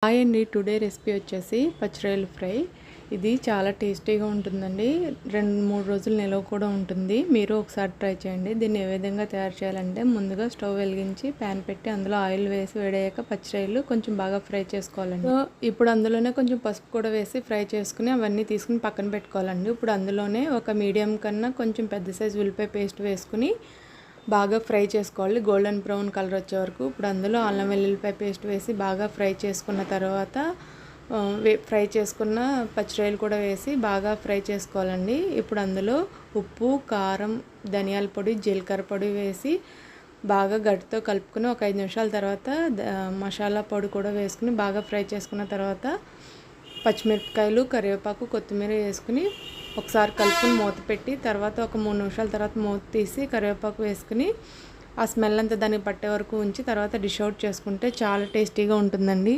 Hi అండి. Today recipe వచ్చేసి పచ్చిరొయ్యల fry. ఇది చాలా టేస్టీగా ఉంటుందండి. 2-3 రోజులు నిలవ కూడా ఉంటుంది. మీరు ఒకసారి ట్రై చేయండి. దీన్ని ఏ విధంగా తయారు చేయాలంటే, ముందుగా స్టవ్ వెలిగించి ప్యాన్ పెట్టి అందులో ఆయిల్ వేసి వేడయ్యాక పచ్చిరొయ్యలు కొంచెం బాగా ఫ్రై చేసుకోవాలండి. ఇప్పుడు అందులోనే కొంచెం పసుపు కూడా వేసి ఫ్రై చేసుకుని అవన్నీ తీసుకుని పక్కన పెట్టుకోవాలండి. ఇప్పుడు అందులోనే ఒక మీడియం కన్నా కొంచెం పెద్ద సైజు ఉల్లిపాయ పేస్ట్ వేసుకుని బాగా ఫ్రై చేసుకోవాలి, గోల్డెన్ బ్రౌన్ కలర్ వచ్చే వరకు. ఇప్పుడు అందులో అల్లం వెల్లుల్లిపాయ పేస్ట్ వేసి బాగా ఫ్రై చేసుకున్న తర్వాత ఫ్రై చేసుకున్న పచ్చిరొయ్యలు కూడా వేసి బాగా ఫ్రై చేసుకోవాలండి. ఇప్పుడు అందులో ఉప్పు, కారం, ధనియాల పొడి, జీలకర్ర పొడి వేసి బాగా గట్టితో కలుపుకుని ఒక 5 నిమిషాల తర్వాత మసాలా పొడి కూడా వేసుకుని బాగా ఫ్రై చేసుకున్న తర్వాత పచ్చిమిరపకాయలు, కరివేపాకు, కొత్తిమీర వేసుకుని ఒకసారి కలుపుకొని మూత పెట్టి తర్వాత ఒక 3 నిమిషాల తర్వాత మూత తీసి కరివేపాకు వేసుకుని ఆ స్మెల్ అంతా దానికి పట్టే వరకు ఉంచి తర్వాత డిష్ అవుట్ చేసుకుంటే చాలా టేస్టీగా ఉంటుందండి.